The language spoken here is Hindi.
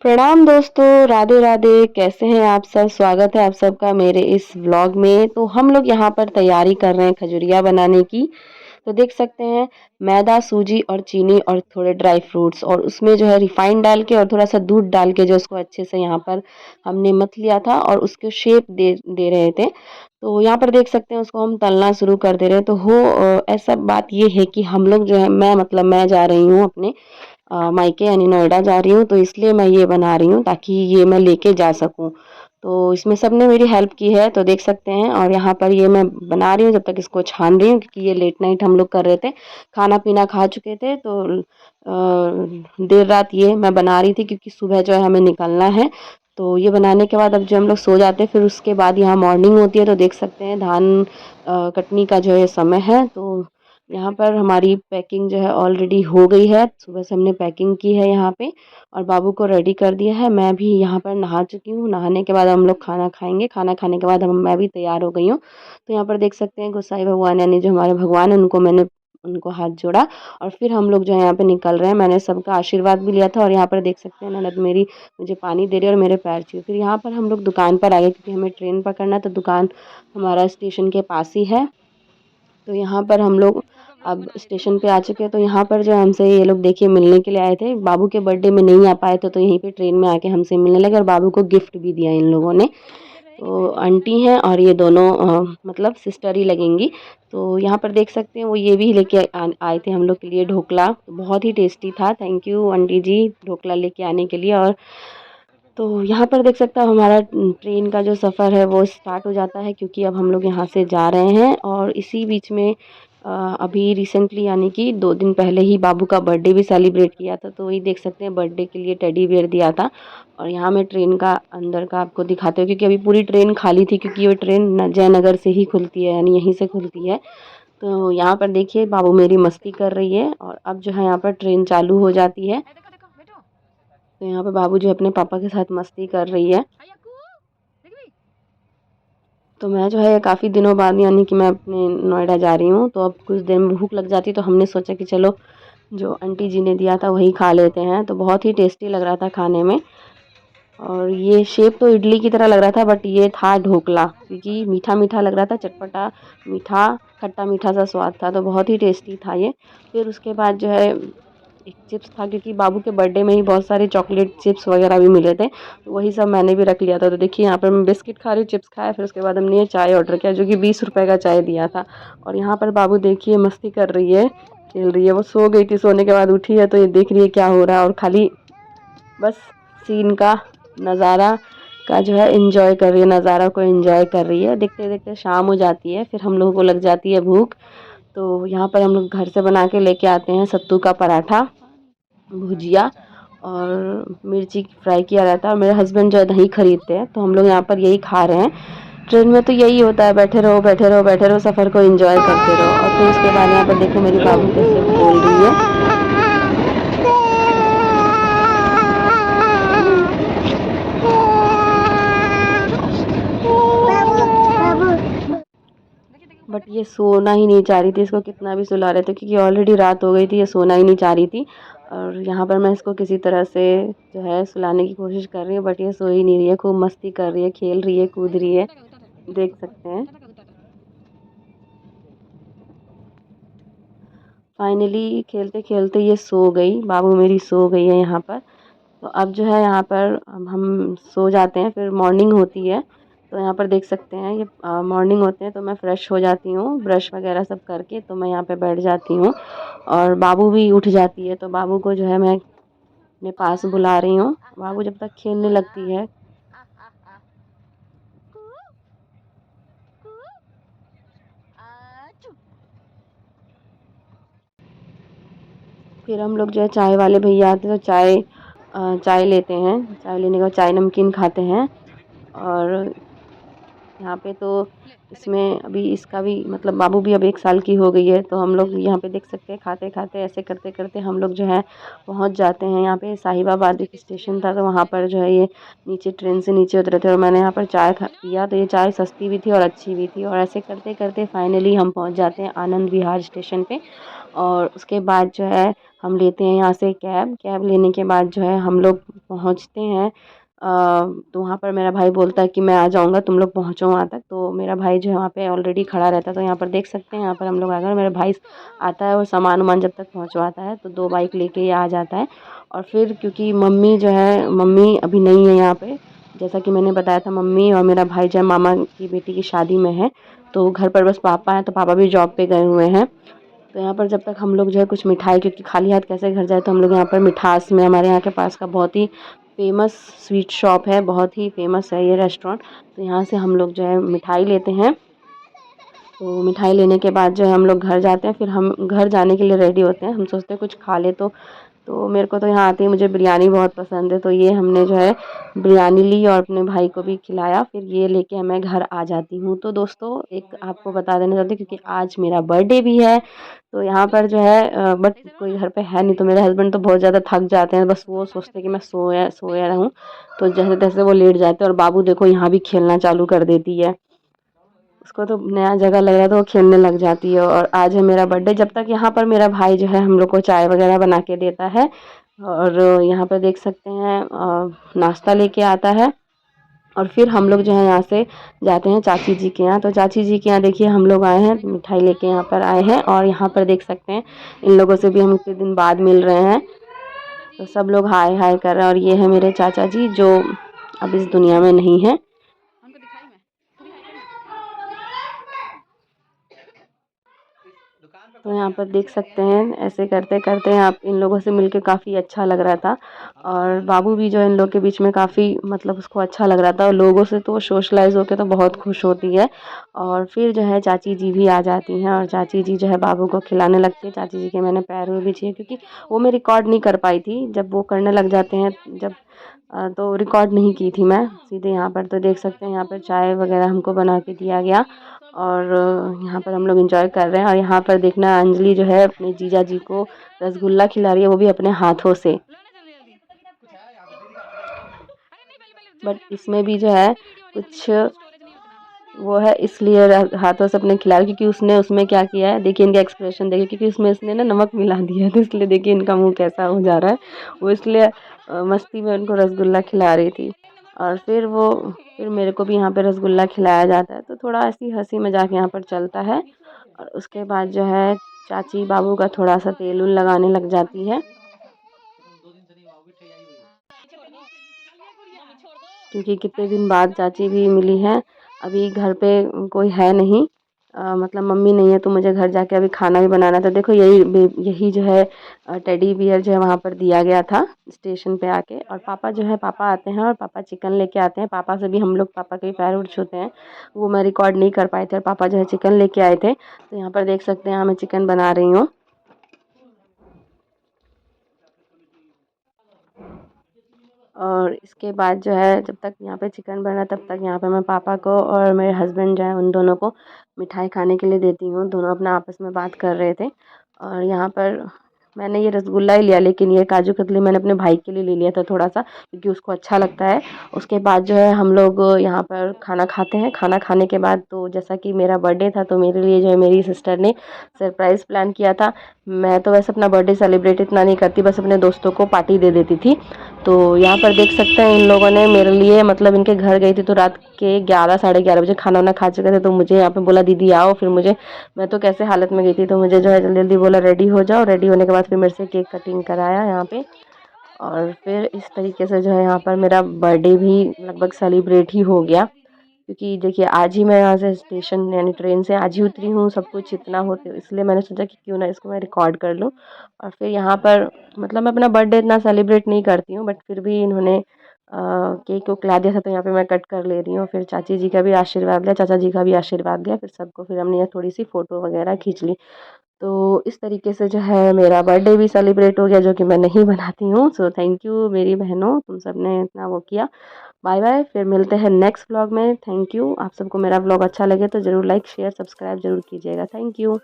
प्रणाम दोस्तों, राधे राधे। कैसे हैं आप सब? स्वागत है आप सबका मेरे इस व्लॉग में। तो हम लोग यहाँ पर तैयारी कर रहे हैं खजुरिया बनाने की। तो देख सकते हैं मैदा, सूजी और चीनी और थोड़े ड्राई फ्रूट्स और उसमें जो है रिफाइंड डाल के और थोड़ा सा दूध डाल के जो उसको अच्छे से यहाँ पर हमने मथ लिया था और उसके शेप दे दे रहे थे। तो यहाँ पर देख सकते हैं उसको हम तलना शुरू कर दे रहे हैं। तो ऐसा बात ये है कि हम लोग जो है मैं जा रही हूँ अपने मायके यानी नोएडा जा रही हूँ, तो इसलिए मैं ये बना रही हूँ ताकि ये मैं लेके जा सकूँ। तो इसमें सबने मेरी हेल्प की है, तो देख सकते हैं। और यहाँ पर ये मैं बना रही हूँ, जब तक इसको छान रही हूँ, क्योंकि ये लेट नाइट हम लोग कर रहे थे, खाना पीना खा चुके थे। तो देर रात ये मैं बना रही थी क्योंकि सुबह जो है हमें निकलना है। तो ये बनाने के बाद अब जो हम लोग सो जाते हैं, फिर उसके बाद यहाँ मॉर्निंग होती है। तो देख सकते हैं धान कटनी का जो है समय है। तो यहाँ पर हमारी पैकिंग जो है ऑलरेडी हो गई है। सुबह से हमने पैकिंग की है यहाँ पे और बाबू को रेडी कर दिया है। मैं भी यहाँ पर नहा चुकी हूँ। नहाने के बाद हम लोग खाना खाएंगे। खाना खाने के बाद हम मैं भी तैयार हो गई हूँ। तो यहाँ पर देख सकते हैं गोसाई भगवान यानी जो हमारे भगवान हैं उनको हाथ जोड़ा और फिर हम लोग जो है यहाँ पे निकल रहे हैं। मैंने सबका आशीर्वाद भी लिया था और यहाँ पर देख सकते हैं ननद मेरी मुझे पानी दे रही है और मेरे पैर छू। फिर यहाँ पर हम लोग दुकान पर आ गए क्योंकि हमें ट्रेन पकड़ना है, तो दुकान हमारा स्टेशन के पास ही है। तो यहाँ पर हम लोग अब स्टेशन पे आ चुके हैं। तो यहाँ पर जो हमसे ये लोग देखिए मिलने के लिए आए थे। बाबू के बर्थडे में नहीं आ पाए थे, तो यहीं पे ट्रेन में आके हमसे मिलने लगे और बाबू को गिफ्ट भी दिया इन लोगों ने। तो आंटी हैं और ये दोनों मतलब सिस्टर ही लगेंगी। तो यहाँ पर देख सकते हैं वो ये भी लेके आए थे हम लोग के लिए ढोकला। तो बहुत ही टेस्टी था। थैंक यू आंटी जी ढोकला लेके आने के लिए। और तो यहाँ पर देख सकते हैं हमारा ट्रेन का जो सफ़र है वो स्टार्ट हो जाता है, क्योंकि अब हम लोग यहाँ से जा रहे हैं। और इसी बीच में अभी रिसेंटली यानी कि 2 दिन पहले ही बाबू का बर्थडे भी सेलिब्रेट किया था। तो वही देख सकते हैं बर्थडे के लिए टेडी बियर दिया था। और यहाँ मैं ट्रेन का अंदर का आपको दिखाते हूँ, क्योंकि अभी पूरी ट्रेन खाली थी, क्योंकि ये ट्रेन जयनगर से ही खुलती है यानी यहीं से खुलती है। तो यहाँ पर देखिए बाबू मेरी मस्ती कर रही है और अब जो है यहाँ पर ट्रेन चालू हो जाती है। तो यहाँ पे बाबू जो अपने पापा के साथ मस्ती कर रही है। तो मैं जो है काफ़ी दिनों बाद यानी कि मैं अपने नोएडा जा रही हूँ, तो अब कुछ देर में भूख लग जाती, तो हमने सोचा कि चलो जो आंटी जी ने दिया था वही खा लेते हैं। तो बहुत ही टेस्टी लग रहा था खाने में। और ये शेप तो इडली की तरह लग रहा था, बट ये था ढोकला, क्योंकि मीठा मीठा लग रहा था, चटपटा मीठा खट्टा मीठा सा स्वाद था। तो बहुत ही टेस्टी था ये। फिर उसके बाद जो है एक चिप्स था, क्योंकि बाबू के बर्थडे में ही बहुत सारे चॉकलेट चिप्स वगैरह भी मिले थे, तो वही सब मैंने भी रख लिया था। तो देखिए यहाँ पर मैं बिस्किट खा रही हूँ, चिप्स खाया, फिर उसके बाद हमने ये चाय ऑर्डर किया जो कि 20 रुपए का चाय दिया था। और यहाँ पर बाबू देखिए मस्ती कर रही है, खेल रही है। वो सो गई थी, सोने के बाद उठी है तो ये देख रही है क्या हो रहा है और खाली बस सीन का नज़ारा का जो है एंजॉय कर रही है, नज़ारा को एंजॉय कर रही है। देखते देखते शाम हो जाती है, फिर हम लोगों को लग जाती है भूख। तो यहाँ पर हम लोग घर से बना के लेके आते हैं सत्तू का पराठा, भुजिया और मिर्ची फ्राई किया रहता है। और मेरे हस्बैंड जो है दही खरीदते हैं, तो हम लोग यहाँ पर यही खा रहे हैं। ट्रेन में तो यही होता है, बैठे रहो बैठे रहो बैठे रहो, सफ़र को एंजॉय करते रहो। और फिर उसके बाद यहाँ पर देखो मेरी बाबू कैसे बोल रही है। बट ये सोना ही नहीं चाह रही थी, इसको कितना भी सुला रहे थे, क्योंकि ऑलरेडी रात हो गई थी, ये सोना ही नहीं चाह रही थी। और यहाँ पर मैं इसको किसी तरह से जो है सुलाने की कोशिश कर रही हूँ, बट ये सो ही नहीं रही है, खूब मस्ती कर रही है, खेल रही है, कूद रही है, देख सकते हैं। फाइनली खेलते खेलते ये सो गई, बाबू मेरी सो गई है यहाँ पर। तो अब जो है यहाँ पर अब हम सो जाते हैं, फिर मॉर्निंग होती है। तो यहाँ पर देख सकते हैं ये मॉर्निंग होते हैं, तो मैं फ़्रेश हो जाती हूँ, ब्रश वगैरह सब करके तो मैं यहाँ पे बैठ जाती हूँ। और बाबू भी उठ जाती है, तो बाबू को जो है मैं अपने पास बुला रही हूँ। बाबू जब तक खेलने लगती है, फिर हम लोग जो है चाय वाले भैया आते हैं, तो चाय लेते हैं। चाय लेने के बाद चाय नमकीन खाते हैं। और यहाँ पे तो इसमें अभी इसका भी मतलब बाबू भी अब 1 साल की हो गई है, तो हम लोग यहाँ पे देख सकते हैं खाते-खाते ऐसे करते-करते हम लोग जो है पहुँच जाते हैं। यहाँ पे साहिबाबाद एक स्टेशन था, तो वहाँ पर जो है ये नीचे ट्रेन से नीचे उतरे थे और मैंने यहाँ पर चाय पिया, तो ये चाय सस्ती भी थी और अच्छी भी थी। और ऐसे करते-करते फाइनली हम पहुँच जाते हैं आनंद विहार स्टेशन पे। और उसके बाद जो है हम लेते हैं यहाँ से कैब लेने के बाद जो है हम लोग पहुँचते हैं। तो वहाँ पर मेरा भाई बोलता है कि मैं आ जाऊँगा, तुम लोग पहुँचो वहाँ तक। तो मेरा भाई जो है वहाँ पे ऑलरेडी खड़ा रहता है, तो यहाँ पर देख सकते हैं यहाँ पर हम लोग आ गए। मेरा भाई आता है और सामान-वामान जब तक पहुँचवाता है तो 2 बाइक लेके ये आ जाता है। और फिर क्योंकि मम्मी अभी नहीं है यहाँ पे, जैसा कि मैंने बताया था मम्मी और मेरा भाई जो है मामा की बेटी की शादी में है, तो घर पर बस पापा हैं, तो पापा भी जॉब पे गए हुए हैं। तो यहाँ पर जब तक हम लोग जो है कुछ मिठाई, क्योंकि खाली हाथ कैसे घर जाए, तो हम लोग यहाँ पर मिठास में हमारे यहाँ के पास का बहुत ही फ़ेमस स्वीट शॉप है, बहुत ही फ़ेमस है ये रेस्टोरेंट। तो यहाँ से हम लोग जो है मिठाई लेते हैं। तो मिठाई लेने के बाद जो है हम लोग घर जाते हैं, फिर हम घर जाने के लिए रेडी होते हैं। हम सोचते हैं कुछ खा ले तो मेरे को तो यहाँ आते ही मुझे बिरयानी बहुत पसंद है, तो ये हमने जो है बिरयानी ली और अपने भाई को भी खिलाया। फिर ये लेके मैं घर आ जाती हूँ। तो दोस्तों एक आपको बता देना चाहती हूँ, क्योंकि आज मेरा बर्थडे भी है, तो यहाँ पर जो है बट कोई घर पे है नहीं, तो मेरे हस्बैंड तो बहुत ज़्यादा थक जाते हैं, बस वो सोचते हैं कि मैं सोया सोया रहूँ, तो जैसे तैसे वो लेट जाते हैं। और बाबू देखो यहाँ भी खेलना चालू कर देती है, उसको तो नया जगह लग रहा है तो वो खेलने लग जाती है। और आज है मेरा बर्थडे, जब तक यहाँ पर मेरा भाई जो है हम लोग को चाय वगैरह बना के देता है। और यहाँ पर देख सकते हैं नाश्ता लेके आता है। और फिर हम लोग जो है यहाँ से जाते हैं चाची जी के यहाँ। तो चाची जी के यहाँ देखिए हम लोग आए हैं, मिठाई लेके यहाँ पर आए हैं। और यहाँ पर देख सकते हैं इन लोगों से भी हम इतने दिन बाद मिल रहे हैं, तो सब लोग हाय हाय कर रहे हैं। और ये है मेरे चाचा जी जो अब इस दुनिया में नहीं है। तो यहाँ पर देख सकते हैं ऐसे करते करते आप इन लोगों से मिलके काफ़ी अच्छा लग रहा था। और बाबू भी जो है इन लोग के बीच में काफ़ी मतलब उसको अच्छा लग रहा था, और लोगों से तो सोशलाइज होकर तो बहुत खुश होती है। और फिर जो है चाची जी भी आ जाती हैं और चाची जी जो है बाबू को खिलाने लगती है। चाची जी के मैंने पैर भी छुए, क्योंकि वो मैं रिकॉर्ड नहीं कर पाई थी, जब वो करने लग जाते हैं जब तो रिकॉर्ड नहीं की थी मैं सीधे यहाँ पर। तो देख सकते हैं यहाँ पर चाय वगैरह हमको बना के दिया गया, और यहाँ पर हम लोग एंजॉय कर रहे हैं। और यहाँ पर देखना अंजलि जो है अपने जीजा जी को रसगुल्ला खिला रही है, वो भी अपने हाथों से। बट इसमें भी जो है कुछ वो है, इसलिए हाथों से अपने खिला रही है, क्योंकि उसने उसमें क्या किया है देखिए, इनका एक्सप्रेशन देखिए, क्योंकि उसमें इसने ना नमक मिला दिया है, तो इसलिए देखिए इनका मुंह कैसा हो जा रहा है। वो इसलिए मस्ती में उनको रसगुल्ला खिला रही थी। और फिर मेरे को भी यहाँ पे रसगुल्ला खिलाया जाता है, तो थोड़ा ऐसी हंसी मजाक यहाँ पर चलता है। और उसके बाद जो है चाची बाबू का थोड़ा सा तेल उल लगाने लग जाती है, क्योंकि कितने दिन बाद चाची भी मिली है। अभी घर पे कोई है नहीं, मतलब मम्मी नहीं है, तो मुझे घर जाके अभी खाना भी बनाना था। देखो यही जो है टेडी बियर जो है वहाँ पर दिया गया था स्टेशन पे आके। और पापा जो है पापा आते हैं और पापा चिकन लेके आते हैं, पापा से भी हम लोग पापा के भी पैर उठ छूते हैं। वो मैं रिकॉर्ड नहीं कर पाए थे, और पापा जो है चिकन लेके आए थे। तो यहाँ पर देख सकते हैं मैं चिकन बना रही हूँ। और इसके बाद जो है जब तक यहाँ पे चिकन बन रहा है, तब तक यहाँ पे मैं पापा को और मेरे हस्बैंड जो है उन दोनों को मिठाई खाने के लिए देती हूँ। दोनों अपना आपस में बात कर रहे थे। और यहाँ पर मैंने ये रसगुल्ला ही लिया, लेकिन ये काजू कतली मैंने अपने भाई के लिए ले लिया था थोड़ा सा, क्योंकि उसको अच्छा लगता है। उसके बाद जो है हम लोग यहाँ पर खाना खाते हैं। खाना खाने के बाद तो जैसा कि मेरा बर्थडे था, तो मेरे लिए जो है मेरी सिस्टर ने सरप्राइज़ प्लान किया था। मैं तो वैसे अपना बर्थडे सेलिब्रेट इतना नहीं करती, बस अपने दोस्तों को पार्टी दे देती थी। तो यहाँ पर देख सकते हैं इन लोगों ने मेरे लिए, मतलब इनके घर गई थी, तो रात के 11 साढ़े 11 बजे खाना वाना खा चुके थे, तो मुझे यहाँ पे बोला दीदी आओ। फिर मैं तो कैसे हालत में गई थी, तो मुझे जो है जल्दी जल्दी बोला रेडी हो जाओ। रेडी होने के बाद फिर मेरे से केक कटिंग कराया यहाँ पे। और फिर इस तरीके से जो है यहाँ पर मेरा बर्थडे भी लगभग सेलिब्रेट ही हो गया, क्योंकि देखिए आज ही मैं यहाँ से स्टेशन यानी ट्रेन से आज ही उतरी हूँ, सब कुछ इतना होते इसलिए मैंने सोचा कि क्यों ना इसको मैं रिकॉर्ड कर लूँ। और फिर यहाँ पर मतलब मैं अपना बर्थडे इतना सेलिब्रेट नहीं करती हूँ, बट फिर भी इन्होंने केक को खिला दिया था, तो यहाँ पे मैं कट कर ले रही हूँ। फिर चाची जी का भी आशीर्वाद लिया, चाचा जी का भी आशीर्वाद लिया, फिर सबको फिर हमने यहाँ थोड़ी सी फ़ोटो वगैरह खींच ली। तो इस तरीके से जो है मेरा बर्थडे भी सेलिब्रेट हो गया, जो कि मैं नहीं बनाती हूँ। सो थैंक यू मेरी बहनों, तुम सब ने इतना वो किया। बाय बाय, फिर मिलते हैं नेक्स्ट व्लॉग में। Thank you. आप सबको मेरा व्लॉग अच्छा लगे तो ज़रूर लाइक शेयर सब्सक्राइब ज़रूर कीजिएगा। Thank you.